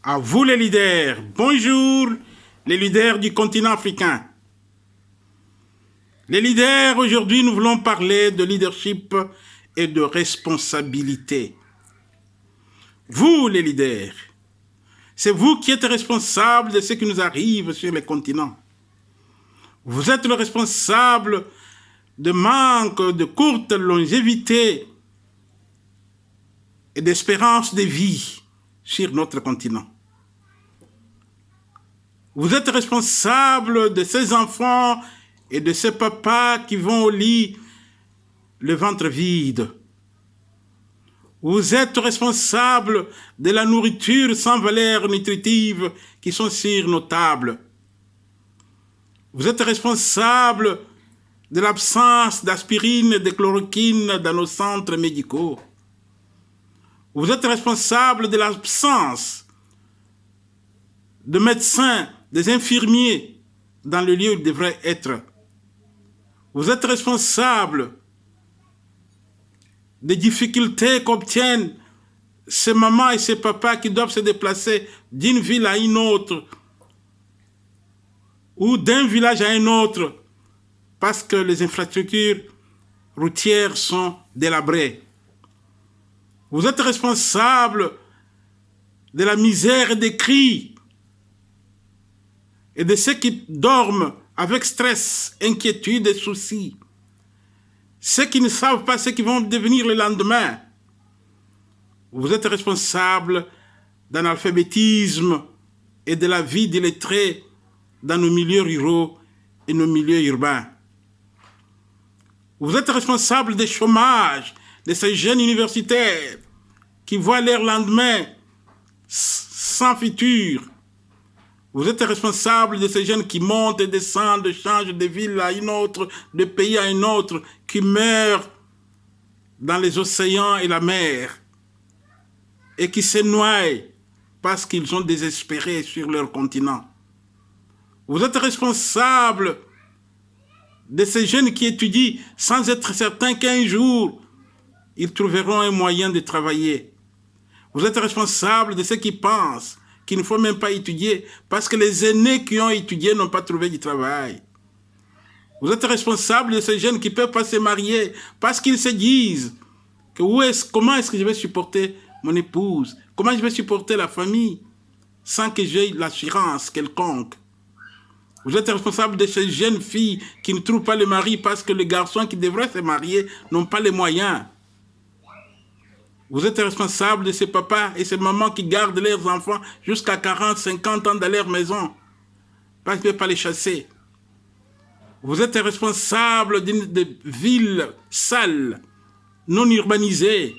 À vous les leaders, bonjour les leaders du continent africain. Les leaders, aujourd'hui nous voulons parler de leadership et de responsabilité. Vous les leaders, c'est vous qui êtes responsables de ce qui nous arrive sur les continents. Vous êtes le responsable de manque de courte longévité et d'espérance de vie sur notre continent. Vous êtes responsable de ces enfants et de ces papas qui vont au lit le ventre vide. Vous êtes responsable de la nourriture sans valeur nutritive qui sont sur nos tables. Vous êtes responsable de l'absence d'aspirine et de chloroquine dans nos centres médicaux. Vous êtes responsable de l'absence de médecins, des infirmiers dans le lieu où ils devraient être. Vous êtes responsable des difficultés qu'obtiennent ces mamans et ces papas qui doivent se déplacer d'une ville à une autre ou d'un village à un autre parce que les infrastructures routières sont délabrées. Vous êtes responsable de la misère et des cris et de ceux qui dorment avec stress, inquiétude et soucis. Ceux qui ne savent pas ce qu'ils vont devenir le lendemain. Vous êtes responsable d'analphabétisme et de la vie d'illettrés dans nos milieux ruraux et nos milieux urbains. Vous êtes responsable des chômages de ces jeunes universitaires qui voient leur lendemain sans futur. Vous êtes responsable de ces jeunes qui montent et descendent, changent de ville à une autre, de pays à un autre, qui meurent dans les océans et la mer et qui se noient parce qu'ils sont désespérés sur leur continent. Vous êtes responsable de ces jeunes qui étudient sans être certains qu'un jour, ils trouveront un moyen de travailler. Vous êtes responsable de ceux qui pensent qu'il ne faut même pas étudier parce que les aînés qui ont étudié n'ont pas trouvé du travail. Vous êtes responsable de ces jeunes qui ne peuvent pas se marier parce qu'ils se disent que comment est-ce que je vais supporter mon épouse? Comment je vais supporter la famille sans que j'aie l'assurance quelconque? Vous êtes responsable de ces jeunes filles qui ne trouvent pas le mari parce que les garçons qui devraient se marier n'ont pas les moyens. Vous êtes responsable de ces papas et ces mamans qui gardent leurs enfants jusqu'à 40, 50 ans dans leur maison parce qu'ils ne peuvent pas les chasser. Vous êtes responsable de villes sales, non urbanisées.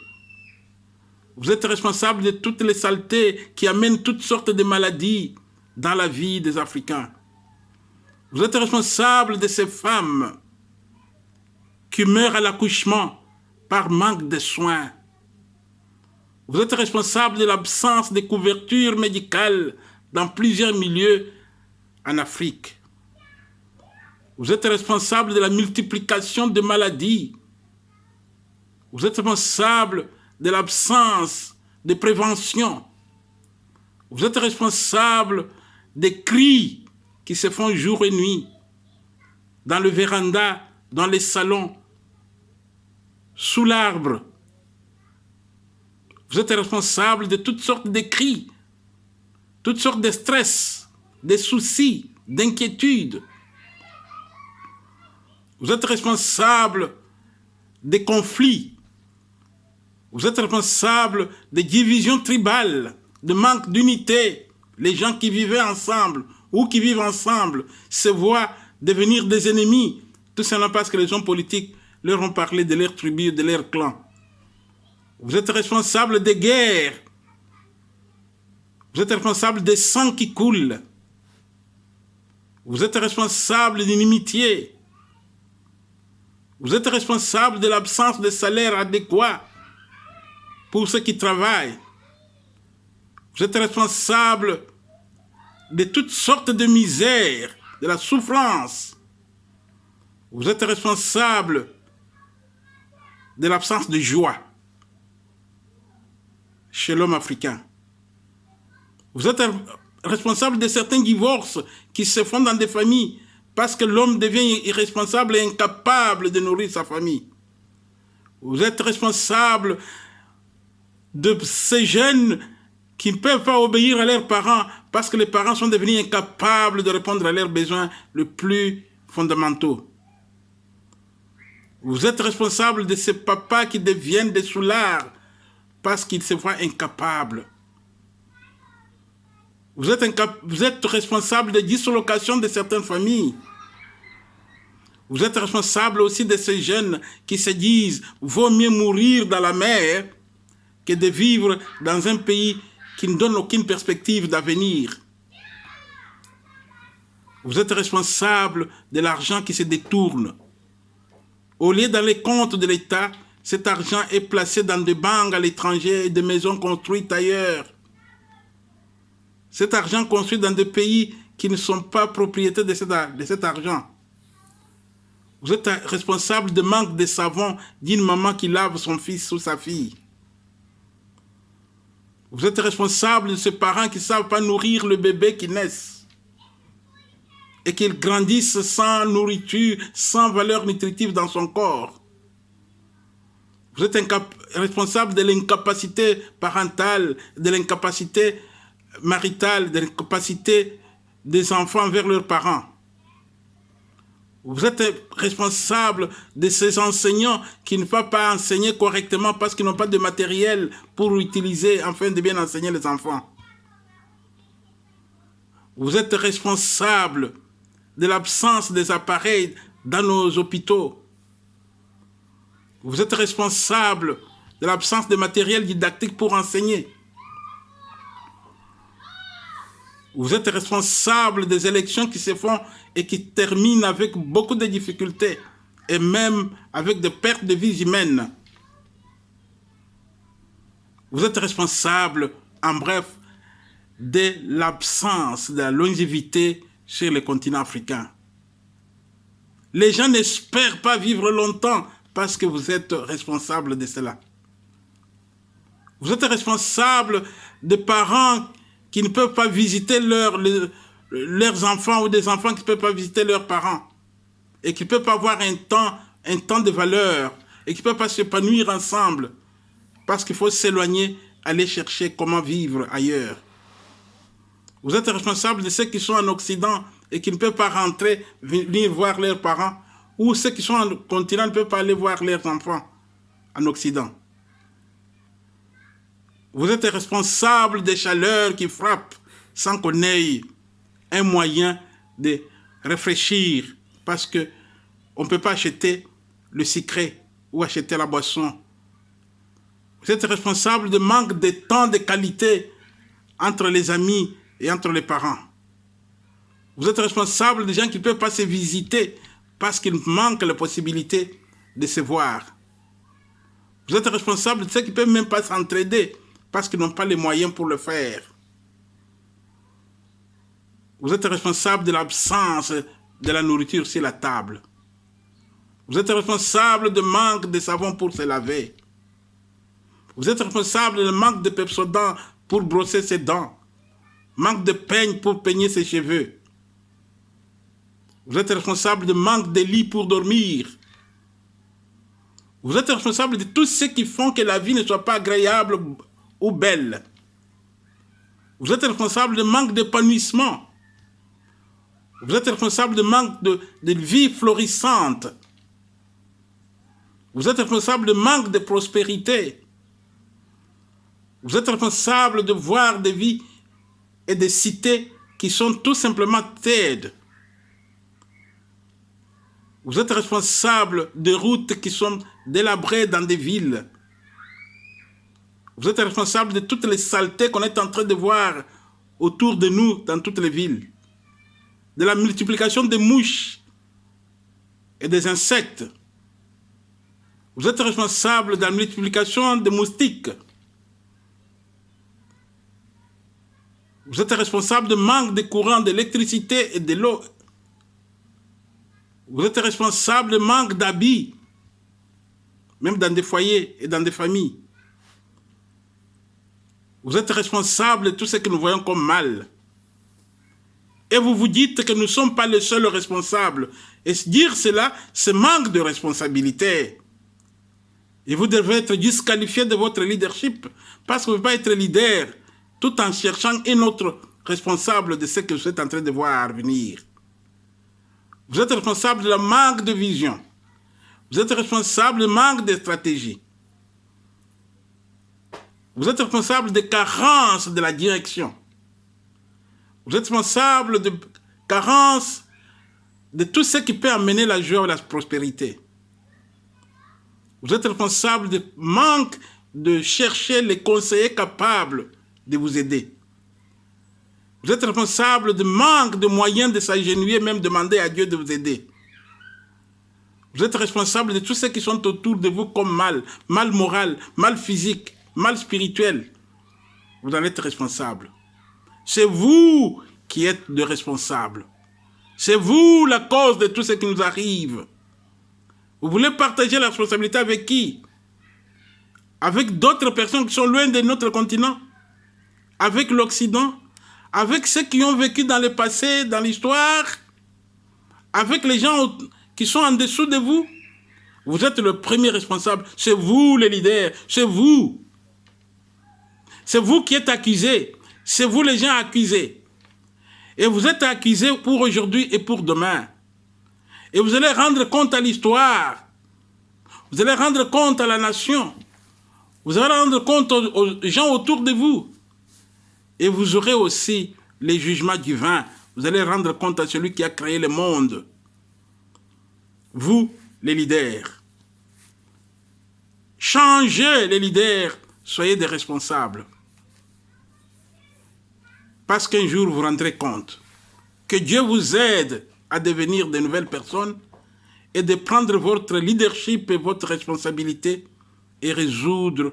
Vous êtes responsable de toutes les saletés qui amènent toutes sortes de maladies dans la vie des Africains. Vous êtes responsable de ces femmes qui meurent à l'accouchement par manque de soins. Vous êtes responsable de l'absence de couverture médicale dans plusieurs milieux en Afrique. Vous êtes responsable de la multiplication de maladies. Vous êtes responsable de l'absence de prévention. Vous êtes responsable des cris qui se font jour et nuit dans le véranda, dans les salons, sous l'arbre. Vous êtes responsable de toutes sortes de cris, toutes sortes de stress, de soucis, d'inquiétudes. Vous êtes responsable des conflits. Vous êtes responsable des divisions tribales, de manque d'unité. Les gens qui vivaient ensemble ou qui vivent ensemble se voient devenir des ennemis, tout simplement parce que les hommes politiques leur ont parlé de leur tribu, de leur clan. Vous êtes responsable des guerres. Vous êtes responsable des sangs qui coulent. Vous êtes responsable d'inimitié. Vous êtes responsable de l'absence de salaire adéquat pour ceux qui travaillent. Vous êtes responsable de toutes sortes de misères, de la souffrance. Vous êtes responsable de l'absence de joie chez l'homme africain. Vous êtes responsable de certains divorces qui se font dans des familles parce que l'homme devient irresponsable et incapable de nourrir sa famille. Vous êtes responsable de ces jeunes qui ne peuvent pas obéir à leurs parents parce que les parents sont devenus incapables de répondre à leurs besoins les plus fondamentaux. Vous êtes responsable de ces papas qui deviennent des soulards parce qu'ils se voient incapables. Vous êtes responsable de dislocation de certaines familles. Vous êtes responsable aussi de ces jeunes qui se disent « vaut mieux mourir dans la mer que de vivre dans un pays qui ne donne aucune perspective d'avenir. » Vous êtes responsable de l'argent qui se détourne. Au lieu dans les comptes de l'État, cet argent est placé dans des banques à l'étranger et des maisons construites ailleurs. Cet argent construit dans des pays qui ne sont pas propriétaires de cet argent. Vous êtes responsable de manque de savon d'une maman qui lave son fils ou sa fille. Vous êtes responsable de ces parents qui ne savent pas nourrir le bébé qui naît et qu'ils grandissent sans nourriture, sans valeur nutritive dans son corps. Vous êtes responsable de l'incapacité parentale, de l'incapacité maritale, de l'incapacité des enfants vers leurs parents. Vous êtes responsable de ces enseignants qui ne peuvent pas enseigner correctement parce qu'ils n'ont pas de matériel pour utiliser afin de bien enseigner les enfants. Vous êtes responsable de l'absence des appareils dans nos hôpitaux. Vous êtes responsable de l'absence de matériel didactique pour enseigner. Vous êtes responsable des élections qui se font et qui terminent avec beaucoup de difficultés et même avec des pertes de vies humaines. Vous êtes responsable, en bref, de l'absence de la longévité sur le continent africain. Les gens n'espèrent pas vivre longtemps parce que vous êtes responsable de cela. Vous êtes responsable de parents qui ne peuvent pas visiter leurs enfants ou des enfants qui ne peuvent pas visiter leurs parents et qui ne peuvent pas avoir un temps de valeur et qui ne peuvent pas s'épanouir ensemble parce qu'il faut s'éloigner, aller chercher comment vivre ailleurs. Vous êtes responsable de ceux qui sont en Occident et qui ne peuvent pas rentrer, venir voir leurs parents, ou ceux qui sont en continent ne peuvent pas aller voir leurs enfants en Occident. Vous êtes responsable des chaleurs qui frappent sans qu'on ait un moyen de réfléchir parce qu'on ne peut pas acheter le sucré ou acheter la boisson. Vous êtes responsable de manque de temps de qualité entre les amis et entre les parents. Vous êtes responsable des gens qui ne peuvent pas se visiter parce qu'il manque la possibilité de se voir. Vous êtes responsable de ceux qui ne peuvent même pas s'entraider parce qu'ils n'ont pas les moyens pour le faire. Vous êtes responsable de l'absence de la nourriture sur la table. Vous êtes responsable de manque de savon pour se laver. Vous êtes responsable de manque de Pepsodent pour brosser ses dents. Manque de peigne pour peigner ses cheveux. Vous êtes responsable de manque de lit pour dormir. Vous êtes responsable de tout ce qui font que la vie ne soit pas agréable ou belle. Vous êtes responsable de manque d'épanouissement. Vous êtes responsable de manque de vie florissante. Vous êtes responsable de manque de prospérité. Vous êtes responsable de voir des vies et des cités qui sont tout simplement tièdes. Vous êtes responsable de routes qui sont délabrées dans des villes. Vous êtes responsable de toutes les saletés qu'on est en train de voir autour de nous dans toutes les villes. De la multiplication des mouches et des insectes. Vous êtes responsable de la multiplication des moustiques. Vous êtes responsable de manque de courant, d'électricité et de l'eau. Vous êtes responsable de manque d'habits, même dans des foyers et dans des familles. Vous êtes responsable de tout ce que nous voyons comme mal. Et vous vous dites que nous ne sommes pas les seuls responsables. Et dire cela, c'est manque de responsabilité. Et vous devez être disqualifié de votre leadership parce que vous ne pouvez pas être leader tout en cherchant un autre responsable de ce que vous êtes en train de voir venir. Vous êtes responsable de la manque de vision. Vous êtes responsable du manque de stratégie. Vous êtes responsable des carences de la direction. Vous êtes responsable de carences de tout ce qui peut amener la joie et la prospérité. Vous êtes responsable du manque de chercher les conseillers capables de vous aider. Vous êtes responsable du manque de moyens de s'agenouiller, même demander à Dieu de vous aider. Vous êtes responsable de tous ceux qui sont autour de vous comme mal moral, mal physique, mal spirituel. Vous en êtes responsable. C'est vous qui êtes le responsable. C'est vous la cause de tout ce qui nous arrive. Vous voulez partager la responsabilité avec qui? Avec d'autres personnes qui sont loin de notre continent? Avec l'Occident? Avec ceux qui ont vécu dans le passé, dans l'histoire? Avec les gens qui sont en dessous de vous? Vous êtes le premier responsable. C'est vous les leaders. C'est vous. C'est vous qui êtes accusés. C'est vous les gens accusés. Et vous êtes accusés pour aujourd'hui et pour demain. Et vous allez rendre compte à l'histoire. Vous allez rendre compte à la nation. Vous allez rendre compte aux gens autour de vous. Et vous aurez aussi les jugements divins. Vous allez rendre compte à celui qui a créé le monde. Vous, les leaders. Changez les leaders. Soyez des responsables. Parce qu'un jour, vous rendrez compte que Dieu vous aide à devenir de nouvelles personnes et de prendre votre leadership et votre responsabilité et résoudre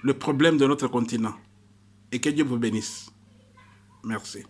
le problème de notre continent. Et que Dieu vous bénisse. Merci.